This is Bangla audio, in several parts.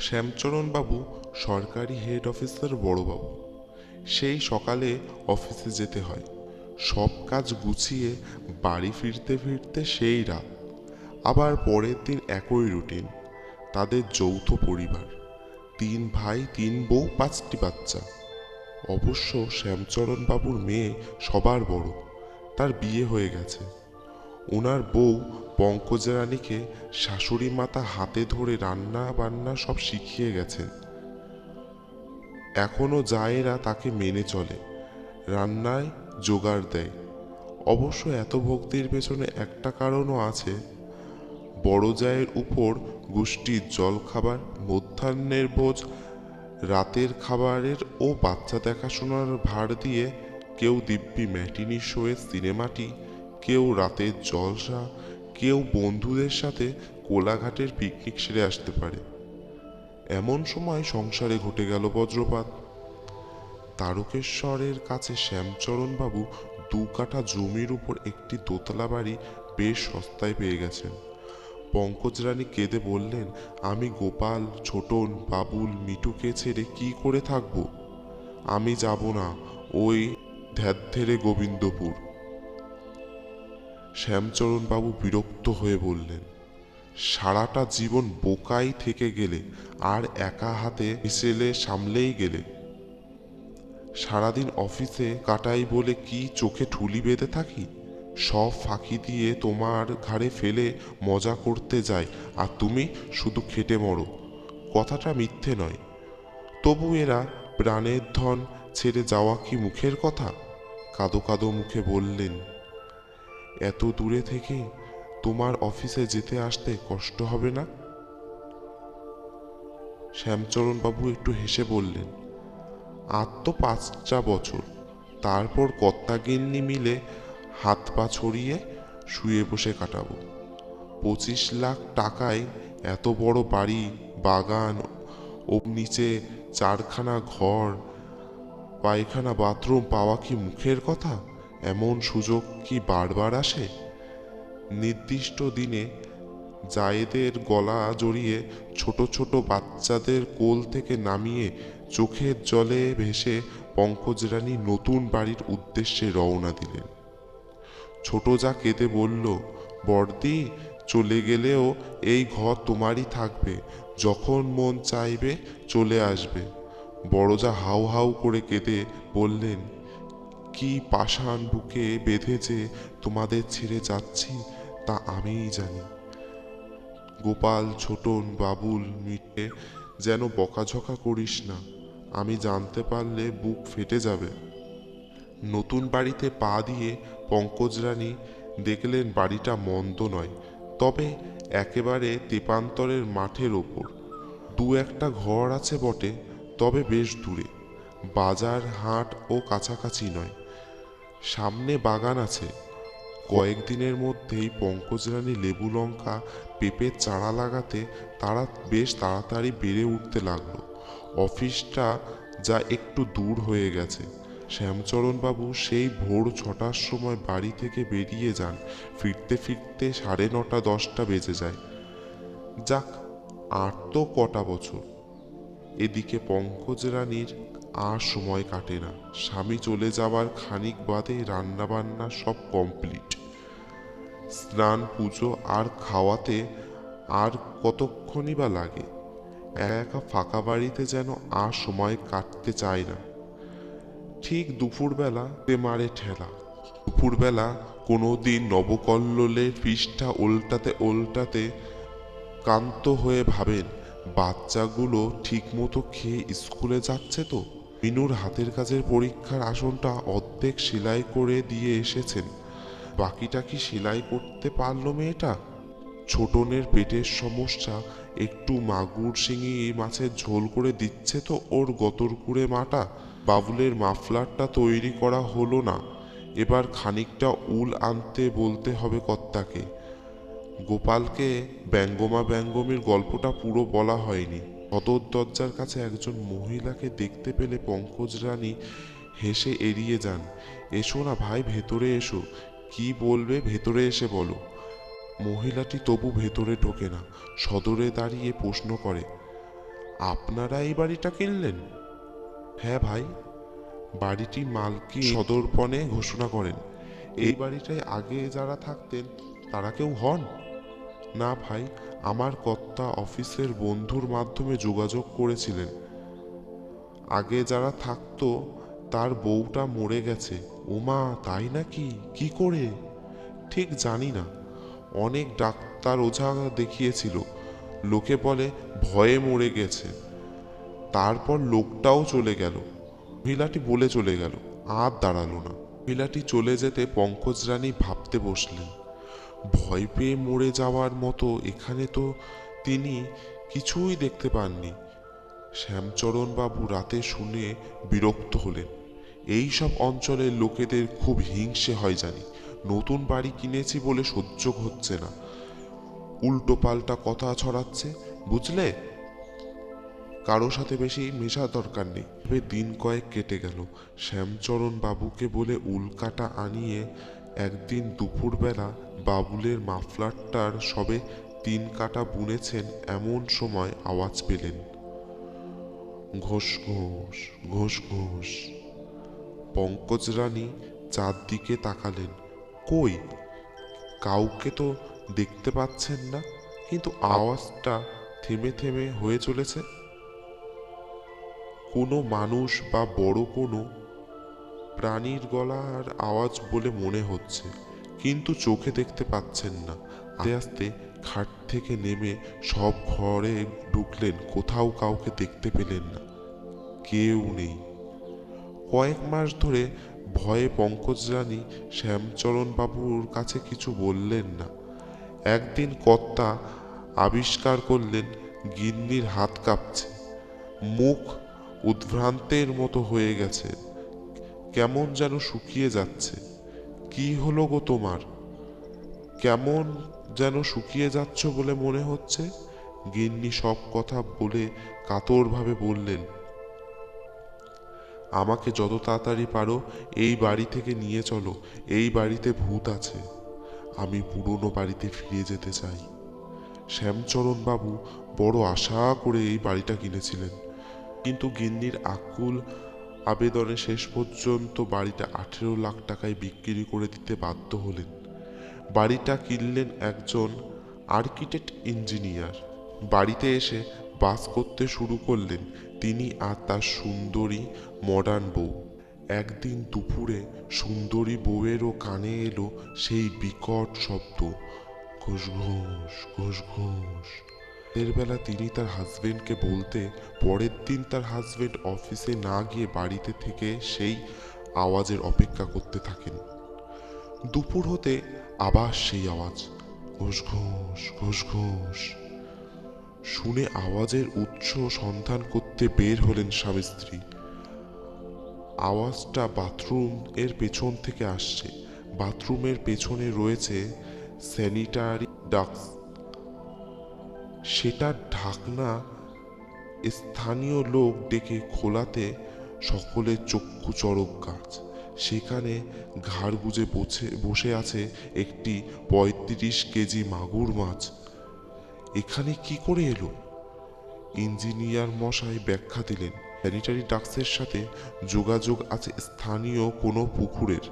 শ্যামচরণ বাবু সরকারি হেড অফিসার বড়বাবু। সেই সকালে অফিসে যেতে হয়। সব কাজ গুছিয়ে বাড়ি ফিরতে ফিরতে সেই রাত। আবার পরের দিন একই রুটিন। তাদের যৌথ পরিবার, 3 ভাই 3 বউ 5টি বাচ্চা। অবশ্য শ্যামচরণ বাবুর মেয়ে সবার বড়, তার বিয়ে হয়ে গেছে। ওনার বউ পঙ্কজা রানীকে শাশুড়ি মাতা হাতে ধরে রান্না বান্না সব শিখিয়ে গেছেন। এখনো জায়েরা তাকে মেনে চলে, রান্নায় জোগাড় দেয়। অবশ্য এত ভক্তির পেছনে একটা কারণও আছে। বড় জায়ের উপর গোষ্ঠীর জলখাবার, মধ্যাহ্নের ভোজ, রাতের খাবারের ও বাচ্চা দেখাশোনার ভার দিয়ে কেউ দিব্যি ম্যাটিনি শোয়ে সিনেমাটি, কেউ রাতের জলসা, কেউ বন্ধুদের সাথে কোলাঘাটের পিকনিক সেরে আসতে পারে। এমন সময় সংসারে ঘটে গেল বজ্রপাত। তারকেশ্বরের কাছে শ্যামচরণ বাবু 2 কাঠা জমির উপর একটি দোতলা বাড়ি বেশ সস্তায় পেয়ে গেছেন। পঙ্কজ রানী কেঁদে বললেন, আমি গোপাল, ছোটন, বাবুল, মিঠুকে ছেড়ে কি করে থাকব? আমি যাব না ওই ধ্যাত্তেরে গোবিন্দপুর। শ্যামচরণ বাবু বিরক্ত হয়ে বললেন, সারাটা জীবন বোকাই থেকে গেলে আর একা হাতে ছেলে সামলেই গেলে। সারাদিন অফিসে কাটাই বলে কি চোখে ঠুলি বেঁধে থাকি? সব ফাঁকি দিয়ে তোমার ঘাড়ে ফেলে মজা করতে যাই, আর তুমি শুধু খেটে মরো। কথাটা মিথ্যে নয়, তবু এরা প্রাণের ধন ছেড়ে যাওয়া কি মুখের কথা? কাঁদো কাঁদো মুখে বললেন, এত দূরে থেকে তোমার অফিসে যেতে আসতে কষ্ট হবে না? শ্যামচরণ বাবু একটু হেসে বললেন, আর তো 5টা বছর, তারপর কর্তাগিন্নি মিলে হাত পা ছড়িয়ে শুয়ে বসে কাটাবো। 25 লাখ টাকায় এত বড় বাড়ি, বাগান ও নিচে 4খানা ঘর, পায়খানা বাথরুম পাওয়া কি মুখের কথা? এমন সুযোগ কি বারবার আসে? নির্দিষ্ট দিনে জায়েদের গলা জড়িয়ে ছোট ছোট বাচ্চাদের কোল থেকে নামিয়ে চোখের জলে ভেসে পঙ্কজ রানী নতুন বাড়ির উদ্দেশ্যে রওনা দিলেন। ছোট যা কেঁদে বলল, বড়দি, চলে গেলেও এই ঘর তোমারই থাকবে, যখন মন চাইবে চলে আসবে। বড় যা হাউ হাউ করে কেঁদে বললেন, কি পাষাণ বুকে বেঁধে যে তোমাদের ছেড়ে যাচ্ছি তা আমিই জানি। গোপাল, ছোটন, বাবুল, মিঠে যেন বকাঝকা করিস না, আমি জানতে পারলে বুক ফেটে যাবে। নতুন বাড়িতে পা দিয়ে পঙ্কজ রানী দেখলেন বাড়িটা মন্দ নয়, তবে একেবারে তেপান্তরের মাঠের ওপর। 2-1টা ঘর আছে বটে, তবে বেশ দূরে, বাজার হাট ও কাছাকাছি নয়। সামনে বাগান আছে। কয়েকদিনের মধ্যেই পঙ্কজ রানী লেবু, লঙ্কা, পেঁপের চারা লাগাতে তারা বেশ তাড়াতাড়ি বেড়ে উঠতে লাগলো। অফিসটা যা একটু দূর হয়ে গেছে। শ্যামচরণ বাবু সেই ভোর 6টার সময় বাড়ি থেকে বেরিয়ে যান, ফিরতে ফিরতে 9:30 10টা বেজে যায়। যাক, আর তো কটা বছর। এদিকে পঙ্কজ রানীর আর সময় কাটে না। স্বামী চলে যাওয়ার খানিক বাদে রান্নাবান্না সব কমপ্লিট। স্নান, পুজো আর খাওয়াতে আর কতক্ষণই বা লাগে। একা একা ফাঁকা বাড়িতে যেন আর সময় কাটতে চায় না। ঠিক দুপুরবেলা মারে ঠেলা। দুপুরবেলা কোনোদিন নবকল্লোলের পৃষ্ঠা উল্টাতে উল্টাতে ক্লান্ত হয়ে ভাবেন, বাচ্চাগুলো ঠিকমতো খেয়ে স্কুলে যাচ্ছে তো? মিনুর হাতের কাজের পরীক্ষার আসনটা অর্ধেক সেলাই করে দিয়ে এসেছেন, বাকিটা কি সেলাই করতে পারলো মেয়েটা? ছোটনের পেটের সমস্যা, একটু মাগুর শিঙি মাছের ঝোল করে দিচ্ছে তো ওর গতরকুড়ে মাটা? বাবুলের মাফলারটা তৈরি করা হলো না, এবার খানিকটা উল আনতে বলতে হবে কর্তাকে। গোপালকে ব্যঙ্গমা ব্যঙ্গমীর গল্পটা পুরো বলা হয়নি। সদর দরজার কাছে একজন মহিলাকে দেখতে পেলে পঙ্কজ রানী হেসে এড়িয়ে যান। এসো না ভাই, ভেতরে এসো। কি বলবে ভেতরে এসে বলো। মহিলাটি তবু ভেতরে ঢোকে না, সদরে দাঁড়িয়ে প্রশ্ন করে, আপনারা এই বাড়িটা কিনলেন? হ্যাঁ ভাই, বাড়িটি মালকিন সদর্পণে ঘোষণা করেন। এই বাড়িটায় আগে যারা থাকতেন তারা কেউ হন? না ভাই, আমার কর্তা অফিসের বন্ধুর মাধ্যমে যোগাযোগ করেছিলেন। আগে যারা থাকতো তার বউটা মরে গেছে। ওমা, তাই নাকি? কি করে? ঠিক জানি না। অনেক ডাক্তার ওঝা দেখিয়েছিল, লোকে বলে ভয়ে মরে গেছে। তারপর লোকটাও চলে গেল। মহিলাটি বলে চলে গেল, আর দাঁড়ালো না। মহিলাটি চলে যেতে পঙ্কজ রানী ভাবতে বসলেন, ভয় পেয়ে মরে যাওয়ার মতো এখানে তো তিনি কিছুই দেখতে পাননি। শ্যামচরণ বাবু রাতে শুনে বিরক্ত হলেন। এই সব অঞ্চলের লোকেদের খুব হিংসে হয় জানি। নতুন বাড়ি কিনেছি বলে সহ্য হচ্ছে না, উল্টো পাল্টা কথা ছড়াচ্ছে, বুঝলে? কারো সাথে বেশি মেশা দরকার নেই। তবে দিন কয়েক কেটে গেল। শ্যামচরণ বাবুকে বলে উল্কাটা আনিয়ে একদিন দুপুরবেলা বাবুলের মাফলারটার সবে 3 কাটা বুনেছেন এমন সময় আওয়াজ পেলেন, ঘোষ ঘোষ ঘোষ ঘোষ। পঙ্কজ রানী চারদিকে তাকালেন, কই কাউকে তো দেখতে পাচ্ছেন না, কিন্তু আওয়াজটা থেমে থেমে হয়ে চলেছে। কোনো মানুষ বা বড় কোনো প্রাণীর গলার আওয়াজ বলে মনে হচ্ছে, কিন্তু চোখে দেখতে পাচ্ছেন না। আস্তে আস্তে খাট থেকে নেমে সব ঘরে ঢুকলেন, কোথাও কাউকে দেখতে পেলেন না, কেউ নেই। কয়েক মাস ধরে ভয়ে পঙ্কজ রানী শ্যামচরণ বাবুর কাছে কিছু বললেন না। একদিন কর্তা আবিষ্কার করলেন গিন্নির হাত কাঁপছে, মুখ উদ্ভ্রান্তের মতো হয়ে গেছে, কেমন যেন শুকিয়ে যাচ্ছে। কি হলো গো তোমার? কেমন যেন শুকিয়ে যাচ্ছ বলে মনে হচ্ছে। গিন্নি সব কথা বলে কাতরভাবে বললেন, আমাকে যত তাড়াতাড়ি পারো এই বাড়ি থেকে নিয়ে চলো। এই বাড়িতে ভূত আছে। আমি পুরনো বাড়িতে ফিরে যেতে চাই। শ্যামচরণ বাবু বড় আশা করে এই বাড়িটা কিনেছিলেন, কিন্তু গিন্নির আকুল আবেদনে শেষ পর্যন্ত বাড়িটা 18 লাখ টাকায় বিক্রি করে দিতে বাধ্য হলেন। বাড়িটা কিনলেন একজন আর্কিটেক্ট ইঞ্জিনিয়ার। বাড়িতে এসে বাস করতে শুরু করলেন তিনি আর তার সুন্দরী মডার্ন বউ। একদিন দুপুরে সুন্দরী বউয়েরও কানে এলো সেই বিকট শব্দ, ঘোষ ঘোষ ঘোষ ঘোষ। এর বেলা তিনি তার হাজবেন্ডকে বলতে পরের দিন তার হাজবেন্ড অফিসে না গিয়ে বাড়িতে থেকে সেই আওয়াজের অপেক্ষা করতে থাকেন। দুপুর হতে আবার সেই আওয়াজ, ঘোষ ঘোষ ঘোষ ঘোষ। শুনে আওয়াজের উৎস সন্ধান করতে বের হলেন স্বামী স্ত্রী। আওয়াজটা বাথরুম এর পেছন থেকে আসছে। বাথরুমের পেছনে রয়েছে স্যানিটারি ডাক্স। সেটার ঢাকনা স্থানীয় লোক ডেকে খোলাতে সকলের চক্ষু চড়ক গাছ। সেখানে ঘাড় গুজে বসে আছে একটি 35 কেজি মাগুর মাছ। এখানে কি করে এলো? ইঞ্জিনিয়ার মশাই ব্যাখ্যা দিলেন, স্যানিটারি ডাক্সের সাথে যোগাযোগ আছে স্থানীয় কোনো পুকুরের।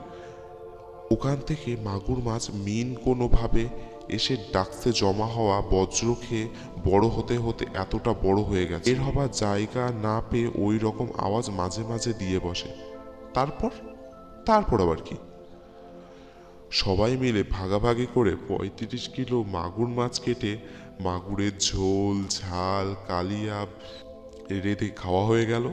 ওখান থেকে মাগুর মাছ কোনোভাবে এসে ডাক্সে জমা হওয়া বজ্র খেয়ে বড় হতে হতে এতটা বড় হয়ে গেছে, এর হবার জায়গা না পেয়ে ওই রকম আওয়াজ মাঝে মাঝে দিয়ে বসে। তারপর তারপর আবার কি? সবাই মিলে ভাগাভাগি করে 35 কিলো মাগুর মাছ কেটে মাগুরের ঝোল ঝাল কালিয়া রেঁধে খাওয়া হয়ে গেল।